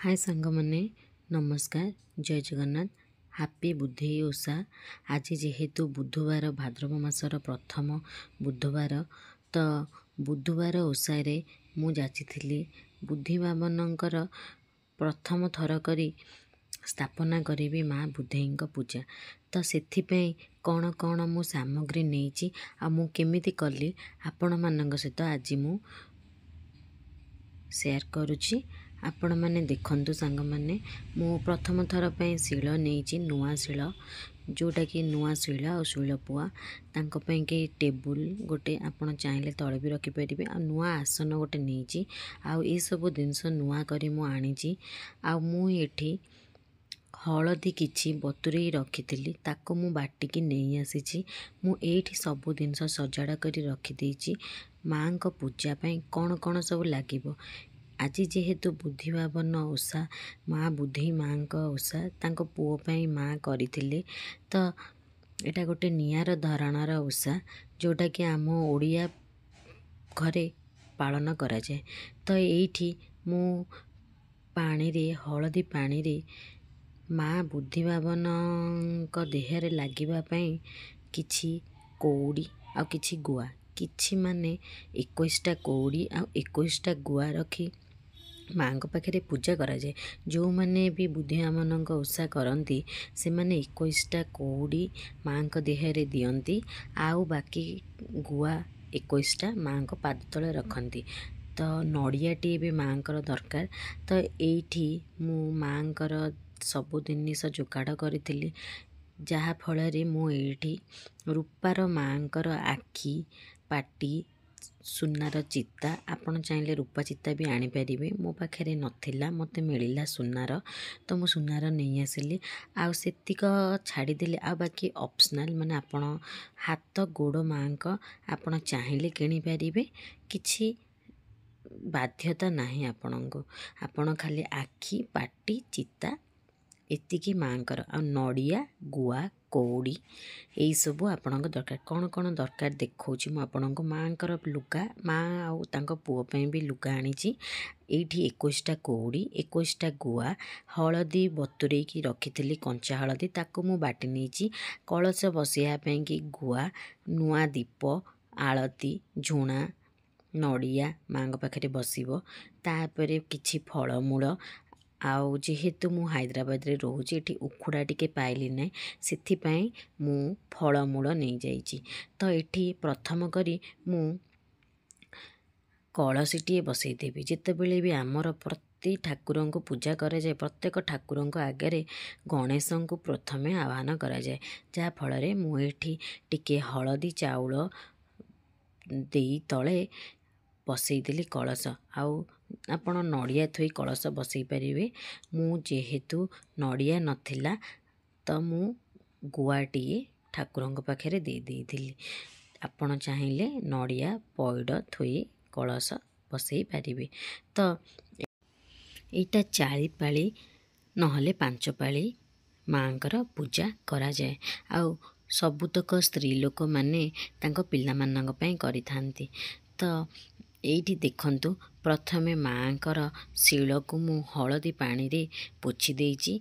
हाय सांग मैंने नमस्कार जय जगन्नाथ हापी बुद्धेई ओषा। आज जेहेतु बुधवार भाद्रव मासर प्रथम बुधवार तो बुधवार ओषारे मु जाचिथिली बुद्धि बाबनकर प्रथम थर करी स्थापना करी माँ बुद्धेई पूजा। तो से कौन कौन मु सामग्री नहीं आ मु केमिति कली आपण मानक सहित आज मु शेयर करुछि। आपण मैंने देखु सांग मैंने मु प्रथम थर पर शिल नहीं नुआ शिल जोटा कि नुआ शिल और शिलपुआ तांको के टेबुल गोटे आपण चाहिए तले भी रखिपारे आ नुआ आसन गोटे नहीं आउ सब जिनस नुआ करी मु आनी आ मु एठी हलदी किछि बतुरे रखी ताको मु बाटिकी नहीं आसी मु एठी सब जिनस सजाड़ा करी रखी माँ को पूजा कौन कौन सब लागिबो। आज जेहेतु बुद्धि बाबन ओषा माँ बुद्धि माँ ओषा तांको पुओ पई माँ करथिले तो एटा गोटे नियार धरणर ओषा जोटा कि आम ओडिया घरे पालन करा जाए। तो एठी मु पानी रे हलदी पानी रे माँ बुद्धि बाबन को देहरे लागिबा पई किछि कौड़ी आ किछि गुआ किछि माने 21टा कौड़ी आ 21टा गुआ रखी माँ पाखे पूजा करा जाए। जो मैंने भी बुद्धिया मान ओषा करती से मैंने 21टा कौड़ी माँ देहरे दियंती आउ बाकी गुआ 21टा माँ पाद तले रखती। तो नड़ियाटी भी माँ दरकार। तो एठी मु माँ सबु जिनिस जोगाड़ करी जहा फल मुझे रूपार माँ आखि पाटी सुनार चिता आपण चाहिए रूपा चिता भी आनीपारे मो पाखे नथिला मते मिलला सुनार तो मु सुनार नहीं आसिली आउ सेतिक छाड़ीदेली आ बाकी ऑप्शनल माने आपण हाथ गोड़ माँ को आपण चाहिए किनीपारे किछि बाध्यता नहीं आपणको आपण खाली आखि पाटी चिता एतिकी माँकर आ नड़िया गुआ कौड़ी यही सबू आपण दरकार। कौन कौन दरकार देखौछि मु आपणको माँकर लुगा माँ आउ तांको पुओ पई भी लुगा आनीछि। एठी 21टा कौड़ी 21टा गुआ हलदी बतुरे की रखिथिली कंचा हलदी ताको मु बाटी नेछि कलश बसिया पई कि गुआ नुआ दीप आलती झुणा नड़िया माँ पाखे बसिबो तापरे किछि फलमूल आउ जेहेतु मु हैदराबाद रे रोहुछि एठी उखुड़ा टिके पाइली नै सेथिपई मु फलमूल नहीं जाइछि। तो एठी प्रथम करी मु कलसीटीए बसई देवी जितेबले भी आमर प्रति ठाकुर को पूजा करा जाए प्रत्येक ठाकुर आगे गणेश को प्रथमे आह्वान करा जाए जहा फल मुझे टिके हलदी चाउल दे तले बसईदेली कलश आउ आपण नड़िया थोई कलश बसई पारे। मु जेहेतु नड़िया नथिला तो मु गुआटीए ठाकुर पाखे दे देइथिली आपण चाहिए नड़िया पइड थोई कलश बसई पारे। तो एटा 4 पाली नहले 5 पाली माँकर पूजा करा जाए आउ सबुतक स्त्री लोक माने तांको पिला मानक पई करिथांती। तो एठी देखंतु प्रथमे माँकर शिल को मु हलदी पानी रे पोछि देइछि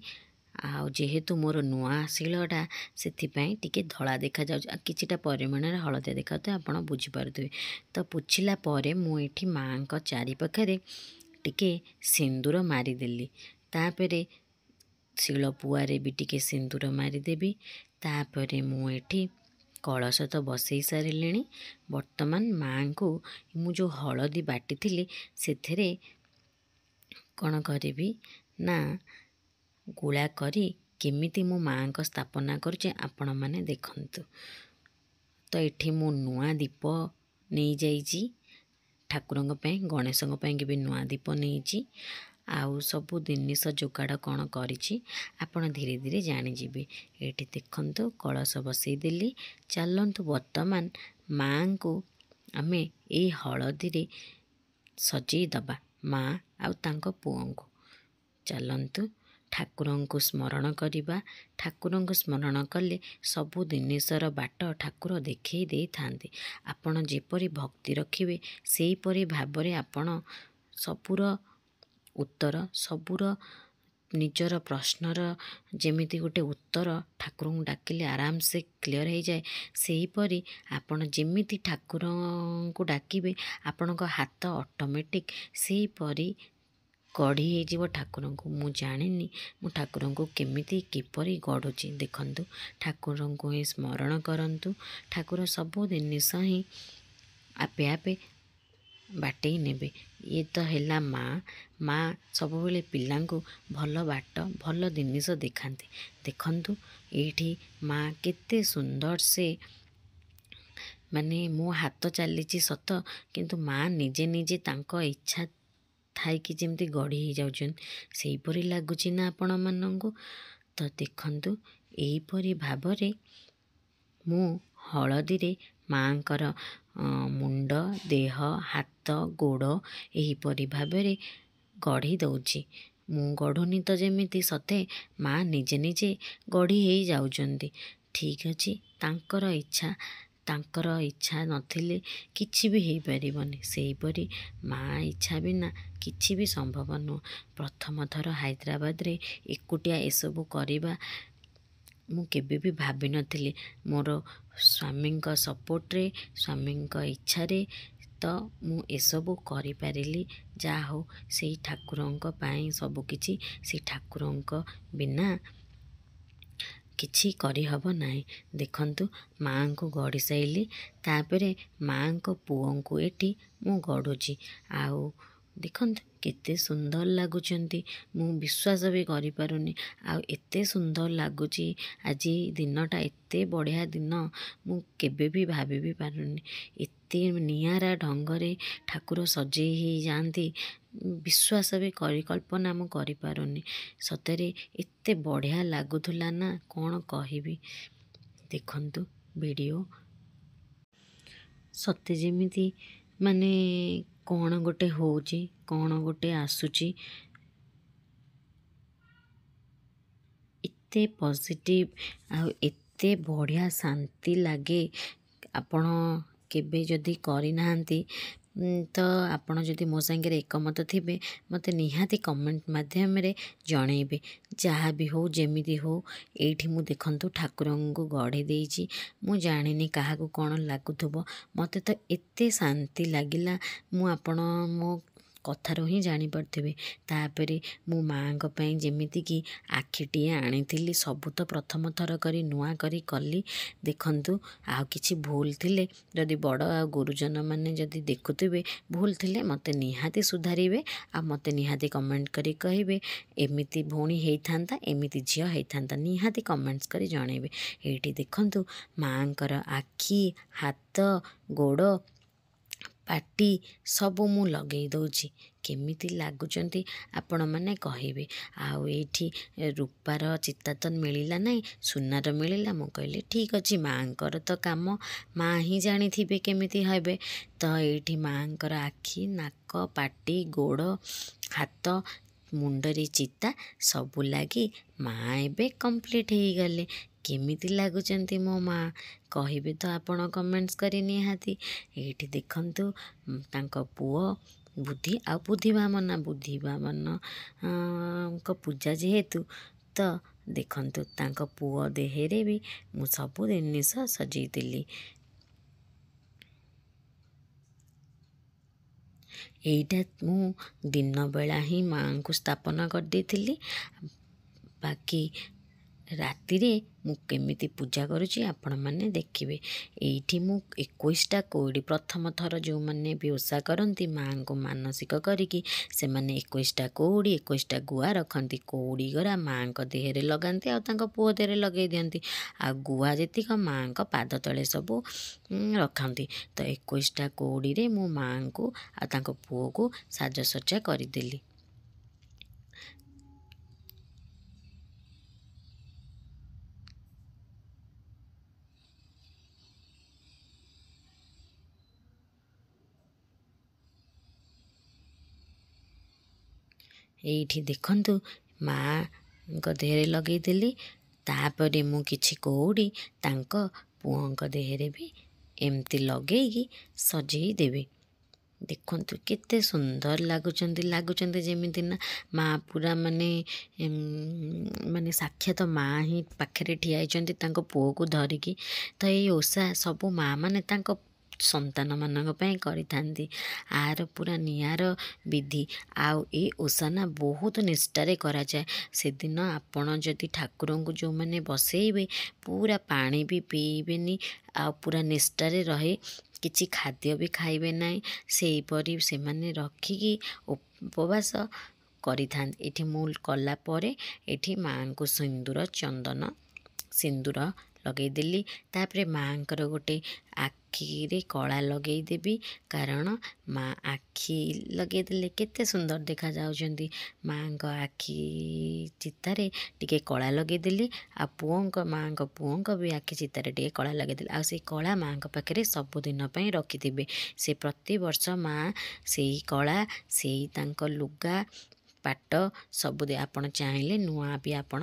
आउ जेहेतु मोर नुआ शिलटा सेथिपई टिके धला देखा जाउ किछिटा परिमाण रे हलदिया देखा आपण बुझी पारुथिबे। तो पोछिला परे मु एठी माँ को चारि पाखरे टिके सिंदूर मारी देली तापरे शिल पुआरे भी टिके सिंदूर मारी देबी तापरे मु एठी कलश तो बसई सारे बर्तमान माँ को मु जो हलदी बाटी थी से कौन करी ना गुला करी केमिति मो माँ को स्थापना करुचे आपण माने देखंतु। तो एठी मु नुआ दीप नहीं जाइछि ठाकुरंग पई गणेशंग पई भी नुआ दीप नहीं आउ सबु जिनिस जोगाड़ कौन करिछि आपण धीरे धीरे जानी जिबे। एठी देखंतु कलश बसई देली चलंतु वर्तमान माँ को आमे ए हलदी रे सजई दबा माँ आउ तांको पुओ को चलंतु ठाकुरं को स्मरण करिबा। ठाकुरं को स्मरण कले सबु जिनिसर बाट ठाकुर देखई दे थांती आपण जेपरि भक्ति रखिबे सेही परि भाबरे आपण सबुर उत्तर सबूर निजर प्रश्नर जेमिति गोटे उत्तर ठाकुर को डाकिले आराम से क्लियर हो जाए सेहीपरि आपण जेमिति ठाकुर को डाकिबे आपण हाथ ऑटोमेटिक सेहीपरि गढ़ी हो ठाकुर को। मु जानिनी मु ठाकुर को केमिति किपरि गढ़ुची देखंतु ठाकुर को ही स्मरण करंतु ठाकुर सबु जिनिस ही आपे आपे बाटे नेबे। ये तो हैला माँ माँ सब बेले पिला भल बाट भल जिनिस देखाती देखंतु एठी माँ केते सुंदर से माने मो हाथ चली सत किंतु माँ निजे निजे तांको इच्छा थाई कि जेमती गढ़ी ही जाउछन सेहीपरि लागुची ना आपण मानंगु। तो देखंतु एहीपरि भाबरे मु हलदी रे माँकर मुंड देह हाथ गोड़ एहीपरि भाबरे गढ़ी दउची। मु गढ़ुनी तो जेमिति सते माँ निजे निजे गढ़ी ही जाउचंती। ठीक अछि तांकर इच्छा नथिले किछि भी हेई परिबनी सेहीपरि माँ इच्छा बिना किछि भी संभव नुह। प्रथम थर हैदराबाद रे एकुटिया एसबु करिबा मु केबे भी भाभी नथिली। मोर स्वामी सपोर्ट रे स्वामी इच्छा रे तो मु एसबु करि पारिली। जा हो से ठाकुरंक पाई सब किछि से ठाकुरंक बिना किछि करि हब नाही। देखंतु माँ को गढ़ी साइली तापरे माँ को पुओं को एठी मु गढ़ुची आउ देखंतु केते सुंदर लागुचंती मु विश्वास भी करि पारुनी आउ एते सुंदर लागुची। आज दिनटा एते बढ़िया दिन मु केबे भी भाभी भी पारुनी एते नियारा ढंगरे ठाकुर सजे ही जाती विश्वास भी करी कल्पना मु करि पारुनी। सतरे एते बढ़िया लागुथुला ना कौन कहिबी। देखंतु वीडियो सते जेमिति माने कौन गोटे होउची कौन गोटे आसुची एते पॉजिटिव आ एते बढ़िया शांति लगे। आपण केबे जदि करि नाहंती तो आपण जदि मो संगे एकमत थिबे मते निहाती कमेंट माध्यम रे जणेबे। जहाँ भी हो जेमिति हो एठी मु देखंतु ठाकुरंग को गढ़ी देइची मु जानिनी काहाकू कौन लागुथुबो मते तो एते शांति लागिला मु आपण मो कथारो ही जानी पारथिबे। तापरे मु माँ को पई जेमिति कि आखिटिए आनिथिली सबु तो प्रथम थर करी नुआ करी कली। देखंतु आ किछि भूल थिले जदि बड़ आ गुरुजन माने जदि देखुथिबे भूल थिले मते निहाती सुधारिबे आ मते निहाती कमेंट करी कहिबे एमिति भौणी हेइथांता एमिति झियो हेइथांता निहाती कमेंट्स करी जणेबे। एठी देखंतु माँकर आखि हाथ गोड़ पाटी सबु मु लगेई दउची केमिति लागुचंती आपण माने कहिबे। आउ एठी रूपार चिता तो मिलिला नाही सुनार मिलिला मु कहले ठीक अछि माँकर तो काम माँ ही जानी थिबे केमिति हेबे। तो एठी माँकर आखि नाक पाटी गोड़ हाथ मुंडरी चिता सबु लागी माँ एबे कंप्लीट ही गले। केमिति लागुचंती मो माँ कहिबे तो आपण कमेंट्स करी निहाती। एठी देखंतु तांको पुओ बुद्धि आ बुद्धि भावना को पूजा जेहेतु तो देखंतु तांको पुओ देहेरे भी मु सबु जिनिस सजेई देली। एइटा मु दिन बेला ही माँ को स्थापना कर देथिली। बाकी राति रे मु केमिति पूजा करुची आपण माने देखिबे। एइठी मु 21टा कौड़ी प्रथम थर जो माने भी ओषा करंती माँ को मानसिक करिकी से माने 21टा कौड़ी 21टा गुआ रखंती। कौड़ी गरा माँ को देहरे लगांती आ तांको पुओ देहरे लगेई दियंती आ गुआ जेतिक माँ को पाद तले सबु रखंती। तो 21टा कौड़ी रे मु माँ को आ तांको पुओ को साजसज्जा करिदेली। एइठी देखंतु माँ को देहरे लगेई देली। तापरे मु किछि कौड़ी तांको पुओंक देहरे भी एमती लगेई सजेई देबे। ଦେଖନ୍ତୁ କେତେ ସୁନ୍ଦର ଲାଗୁଛନ୍ତି ଯେମିତି ନା ମା ପୁରା ମାନେ ସାକ୍ଷାତ ମା ହିଁ ପାଖରେ ଠିଆ ହେଇଛନ୍ତି ତାଙ୍କ ପୁଅକୁ ଧରିକି। ତ ଏଇ ଓଷା ସବୁ ମା ମାନେ ତାଙ୍କ ସନ୍ତାନମାନଙ୍କ ପାଇଁ କରିଥାନ୍ତି। ଆର ପୁରା ନିଆର ବିଧି। ଆଉ ଏଇ ଓଷା ନା ବହୁତ ନିଷ୍ଠାରେ କରାଯାଏ। ସେଦିନ ଆପଣ ଯଦି ଠାକୁରଙ୍କୁ ଯେଉଁମାନେ ବସେଇବେ ପୁରା ପାଣି ବି ପିଇବେନି, ଆଉ ପୁରା ନିଷ୍ଠାରେ ରହି କିଛି ଖାଦ୍ୟ ବି ଖାଇବେ ନାହିଁ। ସେହିପରି ସେମାନେ ରଖିକି ଉପବାସ କରିଥାନ୍ତି। ଏଠି ମୁଁ କଲା ପରେ ଏଠି ମାଆଙ୍କୁ ସିନ୍ଦୁର ଲଗେଇଦେଲି। ତାପରେ ମାଆଙ୍କର ଗୋଟେ ଆଖିରେ କଳା ଲଗେଇଦେବି, କାରଣ ମା ଆଖି ଲଗେଇଦେଲେ କେତେ ସୁନ୍ଦର ଦେଖାଯାଉଛନ୍ତି। ମାଆଙ୍କ ଆଖି ଚିତାରେ ଟିକେ କଳା ଲଗେଇଦେଲି। ଆଉ ମାଆଙ୍କ ପୁଅଙ୍କ ବି ଆଖି ଚିତାରେ ଟିକେ କଳା ଲଗେଇଦେଲି। ଆଉ ସେଇ କଳା ମାଆଙ୍କ ପାଖରେ ସବୁଦିନ ପାଇଁ ରଖିଥିବେ। ସେ ପ୍ରତିବର୍ଷ ମା ସେଇ କଳା, ସେଇ ତାଙ୍କ ଲୁଗା ପାଟ ସବୁ ଆପଣ ଚାହିଁଲେ ନୂଆ ବି ଆପଣ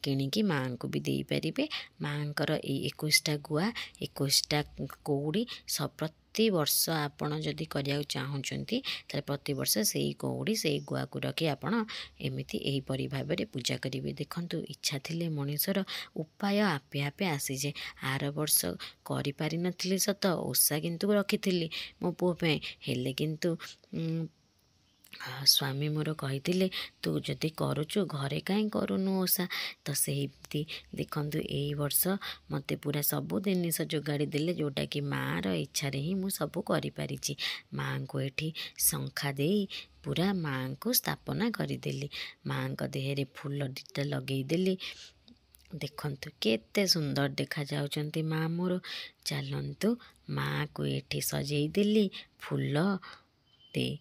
କିଣିକି ମାଆଙ୍କୁ ବି ଦେଇପାରିବେ। ମାଆଙ୍କର ଏଇ 21ଟା ଗୁଆ, 21ଟା କଉଡ଼ି ପ୍ରତିବର୍ଷ ଆପଣ ଯଦି କରିବାକୁ ଚାହୁଁଛନ୍ତି ତାହେଲେ ପ୍ରତିବର୍ଷ ସେଇ କଉଡ଼ି, ସେଇ ଗୁଆକୁ ରଖି ଆପଣ ଏମିତି ଏହିପରି ଭାବରେ ପୂଜା କରିବେ। ଦେଖନ୍ତୁ, ଇଚ୍ଛା ଥିଲେ ମଣିଷର ଉପାୟ ଆପେ ଆପେ ଆସିଯାଏ। ଆର ବର୍ଷ କରିପାରିନଥିଲି ସତ, ଓଷା କିନ୍ତୁ ରଖିଥିଲି ମୋ ପୁଅ ପାଇଁ। ହେଲେ କିନ୍ତୁ ସ୍ୱାମୀ ମୋର କହିଥିଲେ, ତୁ ଯଦି କରୁଛୁ ଘରେ କାହିଁ କରୁନୁ ଓଷା। ତ ସେମିତି ଦେଖନ୍ତୁ, ଏଇ ବର୍ଷ ମୋତେ ପୁରା ସବୁ ଜିନିଷ ଯୋଗାଡ଼ି ଦେଲେ, ଯେଉଁଟାକି ମାଆର ଇଚ୍ଛାରେ ହିଁ ମୁଁ ସବୁ କରିପାରିଛି। ମାଆଙ୍କୁ ଏଠି ଶଙ୍ଖା ଦେଇ ପୁରା ମାଆଙ୍କୁ ସ୍ଥାପନା କରିଦେଲି। ମାଆଙ୍କ ଦେହରେ ଫୁଲ ଦିଟା ଲଗେଇଦେଲି। ଦେଖନ୍ତୁ କେତେ ସୁନ୍ଦର ଦେଖାଯାଉଛନ୍ତି ମା ମୋର। ଚାଲନ୍ତୁ, ମାଆକୁ ଏଠି ସଜେଇ ଦେଲି ଫୁଲ ଦେଇ।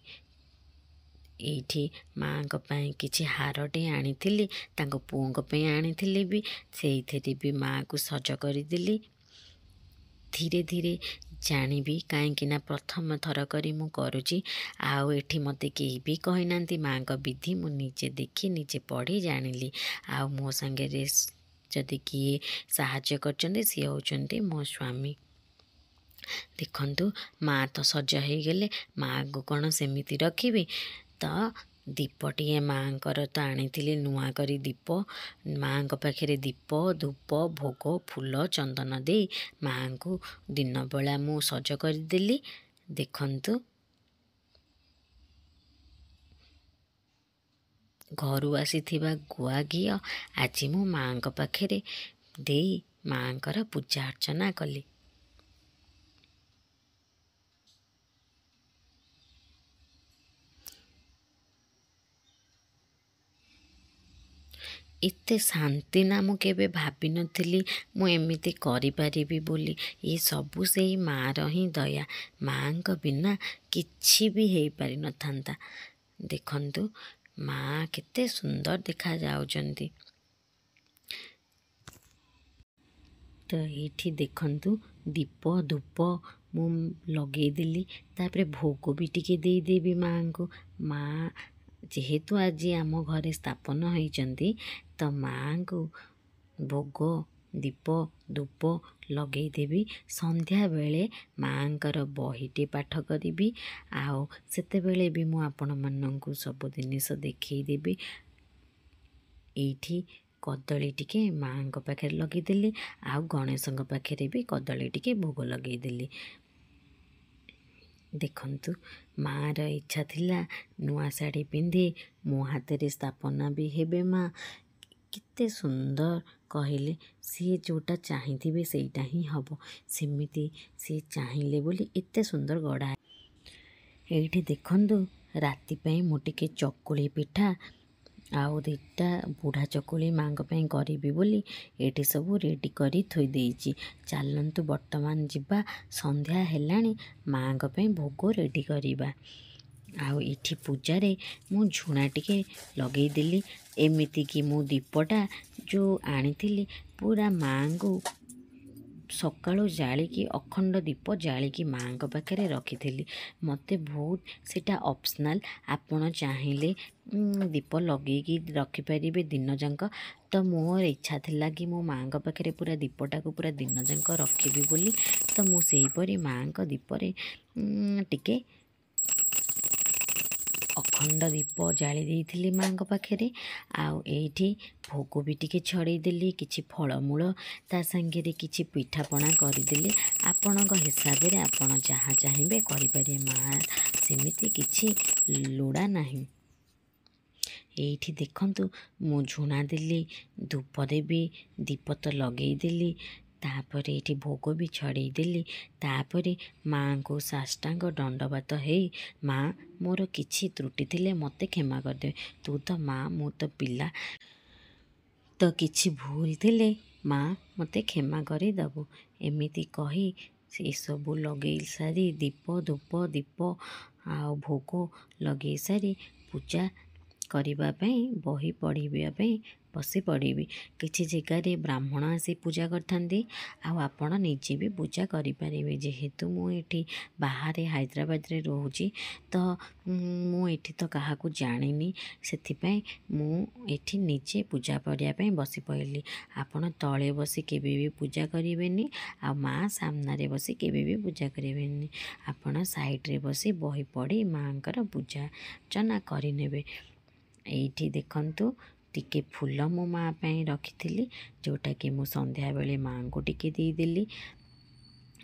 ଏଇଠି ମାଆଙ୍କ ପାଇଁ କିଛି ହାରଟେ ଆଣିଥିଲି, ତାଙ୍କ ପୁଅଙ୍କ ପାଇଁ ଆଣିଥିଲି ବି, ସେଇଥିରେ ବି ମାଆକୁ ସଜ କରିଦେଲି। ଧୀରେ ଧୀରେ ଜାଣିବି, କାହିଁକି ନା ପ୍ରଥମ ଥର କରି ମୁଁ କରୁଛି। ଆଉ ଏଠି ମୋତେ କେହି ବି କହିନାହାନ୍ତି। ମାଆଙ୍କ ବିଧି ମୁଁ ନିଜେ ଦେଖି ନିଜେ ପଢ଼ି ଜାଣିଲି। ଆଉ ମୋ ସାଙ୍ଗରେ ଯଦି କିଏ ସାହାଯ୍ୟ କରିଛନ୍ତି ସିଏ ହେଉଛନ୍ତି ମୋ ସ୍ୱାମୀ। ଦେଖନ୍ତୁ, ମା ତ ସଜ ହେଇଗଲେ, ମାଆକୁ କ'ଣ ସେମିତି ରଖିବି? ତ ଦୀପଟିଏ ମାଆଙ୍କର ତ ଆଣିଥିଲି ନୂଆ କରି ଦୀପ। ମାଆଙ୍କ ପାଖରେ ଦୀପ, ଧୂପ, ଭୋଗ, ଫୁଲ, ଚନ୍ଦନ ଦେଇ ମାଆଙ୍କୁ ଦିନବେଳା ମୁଁ ସଜ କରିଦେଲି। ଦେଖନ୍ତୁ, ଘରୁ ଆସିଥିବା ଗୁଆ ଘିଅ ଆଜି ମୁଁ ମାଆଙ୍କ ପାଖରେ ଦେଇ ମାଆଙ୍କର ପୂଜା ଅର୍ଚ୍ଚନା କଲି। ଏତେ ଶାନ୍ତି ନା ମୁଁ କେବେ ଭାବିନଥିଲି ମୁଁ ଏମିତି କରିପାରିବି ବୋଲି। ଏ ସବୁ ସେଇ ମାଆର ହିଁ ଦୟା। ମାଆଙ୍କ ବିନା କିଛି ବି ହେଇପାରିନଥାନ୍ତା। ଦେଖନ୍ତୁ, ମାଆ କେତେ ସୁନ୍ଦର ଦେଖାଯାଉଛନ୍ତି। ତ ଏଇଠି ଦେଖନ୍ତୁ, ଦୀପ ଧୂପ ମୁଁ ଲଗେଇଦେଲି। ତାପରେ ଭୋଗ ବି ଟିକେ ଦେଇଦେବି ମାଆଙ୍କୁ। ମାଆ ଯେହେତୁ ଆଜି ଆମ ଘରେ ସ୍ଥାପନ ହେଇଛନ୍ତି, ତ ମାଆଙ୍କୁ ଭୋଗ, ଦୀପ, ଧୂପ ଲଗେଇଦେବି। ସନ୍ଧ୍ୟାବେଳେ ମାଆଙ୍କର ବହିଟି ପାଠ କରିବି। ଆଉ ସେତେବେଳେ ବି ମୁଁ ଆପଣମାନଙ୍କୁ ସବୁ ଜିନିଷ ଦେଖେଇଦେବି। ଏଇଠି କଦଳୀ ଟିକେ ମାଆଙ୍କ ପାଖରେ ଲଗେଇଦେଲି। ଆଉ ଗଣେଶଙ୍କ ପାଖରେ ବି କଦଳୀ ଟିକେ ଭୋଗ ଲଗେଇଦେଲି। ଦେଖନ୍ତୁ, ମାଆର ଇଚ୍ଛା ଥିଲା ନୂଆ ଶାଢ଼ୀ ପିନ୍ଧି ମୋ ହାତରେ ସ୍ଥାପନା ବି ହେବେ ମା। କେତେ ସୁନ୍ଦର କହିଲେ। ସିଏ ଯେଉଁଟା ଚାହିଁଥିବେ ସେଇଟା ହିଁ ହେବ। ସେମିତି ସିଏ ଚାହିଁଲେ ବୋଲି ଏତେ ସୁନ୍ଦର ଗଢ଼ା। ଏଇଠି ଦେଖନ୍ତୁ, ରାତି ପାଇଁ ମୁଁ ଟିକେ ଚକୁଳି ପିଠା ଆଉ 2ଟା ବୁଢ଼ା ଚକୁଳି ମାଆଙ୍କ ପାଇଁ କରିବି ବୋଲି ଏଇଠି ସବୁ ରେଡ଼ି କରି ଥୋଇ ଦେଇଛି। ଚାଲନ୍ତୁ ବର୍ତ୍ତମାନ ଯିବା, ସନ୍ଧ୍ୟା ହେଲାଣି, ମାଆଙ୍କ ପାଇଁ ଭୋଗ ରେଡ଼ି କରିବା। ଆଉ ଏଠି ପୂଜାରେ ମୁଁ ଝୁଣା ଟିକେ ଲଗେଇଦେଲି। ଏମିତିକି ମୁଁ ଦୀପଟା ଯେଉଁ ଆଣିଥିଲି ପୁରା ମାଆଙ୍କୁ ସକାଳୁ ଜାଳିକି, ଅଖଣ୍ଡ ଦୀପ ଜାଳିକି ମାଆଙ୍କ ପାଖରେ ରଖିଥିଲି। ମୋତେ ବହୁତ ସେଇଟା ଅପସନାଲ୍। ଆପଣ ଚାହିଁଲେ ଦୀପ ଲଗେଇକି ରଖିପାରିବେ ଦିନଯାକ। ତ ମୋର ଇଚ୍ଛା ଥିଲା କି ମୋ ମାଆଙ୍କ ପାଖରେ ପୁରା ଦୀପଟାକୁ ପୁରା ଦିନଯାକ ରଖିବି ବୋଲି। ତ ମୁଁ ସେହିପରି ମାଆଙ୍କ ଦୀପରେ ଟିକେ अखंड दीप जाली देइथिली माँ पाखे आउ एठी भोग भी टिके छड़ेदेली किछि फलमूल ता संगे किछि पिठापଣା करदेली आपण हिसाब से आपण जहाँ चाहिए करें माँ सेमिति किछि लोड़ा नहीं। एठी देखंतु मु झुणा देली धूप देवी दीप तो लगेदेली तापर एठी भोग भी छड़ेदेली तापर माँ को साष्टांग दंडवात है माँ मोर किछि त्रुटि थिले मते क्षमा करदे तू तो माँ मु तो पिला तो किछि भूल थिले माँ मते क्षमा करी दबु एमिति कही से सबू लगे सारी दीप धूप दीप आ भोग लगे सारी पूजा करने बही पढ़ाई बसी पड़ी किसी जगार ब्राह्मण आसी पूजा करथांती आपण निजे भी पूजा करें जेहेतु मुझे बाहर हैदराबाद रे रोची तो मुझे तो क्या जानी से मुझे निजे पूजा करने बसी पड़ली आपण तले बसी केबे भी पूजा करें आ माँ सामने बसी केबे भी पूजा करें आपण साइड रे बसी बही पढ़ी माँ पूजा अर्चना करे। एठी देखंतु टिके फूल मो माँ पाई रखी जोटा कि मु संध्या बेले माँ को टिके देदेली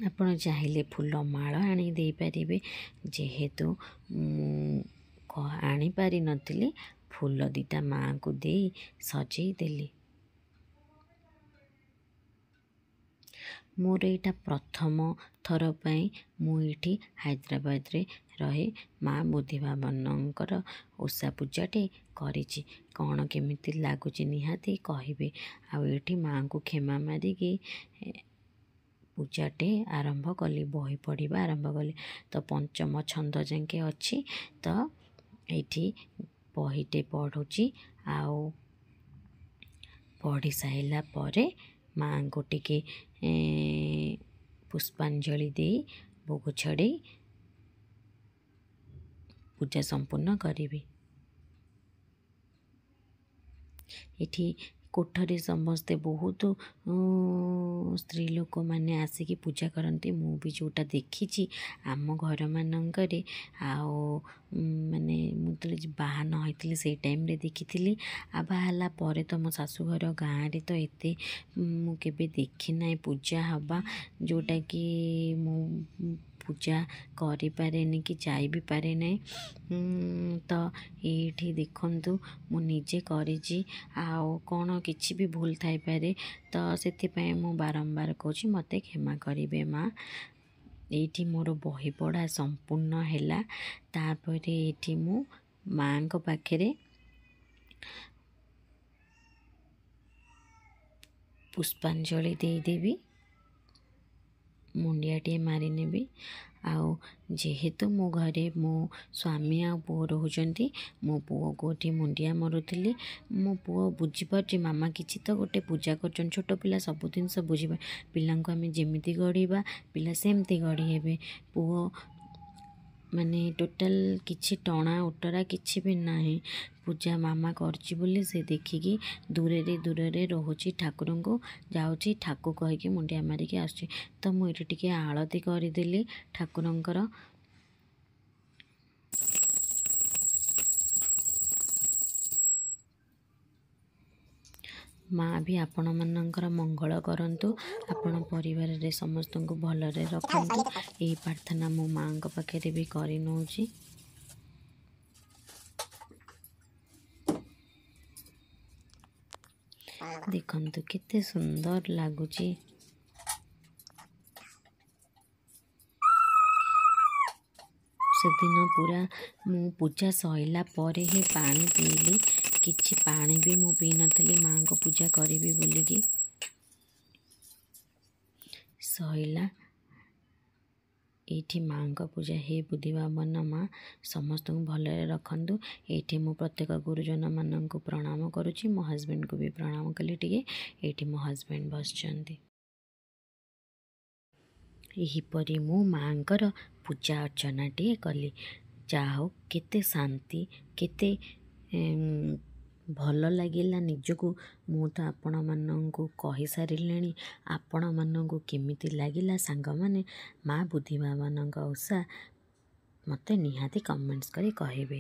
आपण चाहिए फूल माल आनी दे पारिबे जेहेतु आनी पारि नथिली फूल दीटा माँ को दे सजई देली। मोर एटा प्रथम थर पाई मुझे हैदराबाद रे रहे माँ बुधिबा मनंकर ओषा पूजाटे करिछि कौन केमिति लागुछि निहाती कहिबे आ एठी माँ को क्षमा मारिकी पूजाटे आरंभ कली बही पढ़ा आरंभ कली तो पंचम छंद जाके अच्छी तो ये बहीटे पढ़ुची आउ पढ़ी साइला परे माँ को टिके पुष्पांजलि दे भोग छड़े पूजा संपूर्ण करी। एठी कोठरी समस्ते बहुत स्त्री लोक मैंने आसिकी पूजा करती मु भी जोटा देखी आम घर मानक माने मुझे बाहा नई से टाइम रे देखी आ बाहला पर तो मो शाशुघर गाँव रे तो एते मुझे देखी ना पूजा हवा जोटा कि मु पूजा करि पारेनी कि जाई भी पारे नहीं तो ये देखंतु मु निजे करिछि आउ कौन किछि भी भूल थाई पारे तो से मु बारंबार कहूँ मते क्षमा करिवे माँ। एठी मोर बही पढ़ा संपूर्ण हैला तापरे एठी मु माँ को पाखरे पुष्पांजलि दे देवी मुंडियाटे मारी नेबी आउ जेहेतु मो घरे मो स्वामी आ पुओ रोचंती मो पुओ कोठी मुंडिया मारुली मो पुओ बुझीपार मामा किसी तो गोटे पूजा कर छोट पिला सब जिन बुझी पिला आम जमी गढ़ा पिला सेमती गढ़ी हे पुओ माने टोटाल किछि टणा उटरा किछि भी नाही पूजा मामा करछि बोली से देखिकी दूरे दूरे रोची ठाकुर को जाऊँगी ठाकु कहीकि मुंडिया मारिकी आसुची तो मुझे टिके आलती करदेली ठाकुरंकर माँ भी आपण मानकर मंगल करंतु आपण परिवार रे समस्त को भलरे रखंतु यही प्रार्थना मो माँ पाखे भी करि नौची। देखंतु केते सुंदर लागुची से दिन पूरा मु पूजा सइला परे ही पानी पीली किछि पानी भी मु पी नथली माँ को पूजा करी बोलिकी सइला एठी माँ का पूजा हे बुधिबा मन माँ समस्त को भलरे रखंतु। एठी मु प्रत्येक गुरुजन मान को प्रणाम करुछि मो हस्बैंड को भी प्रणाम कली टिके एठी मो हस्बैंड बसचंती यहीपरी मु माँकर पूजा अर्चना टे कली जाओ केते शांति केते भल लगिला निजको मु तो आपण माननकु कहि सारिलेनी आपण माननकु केमिति लागिला सांग माने माँ बुधिबा माननका ओषा मते निहाती कमेंट्स करी कहिबे।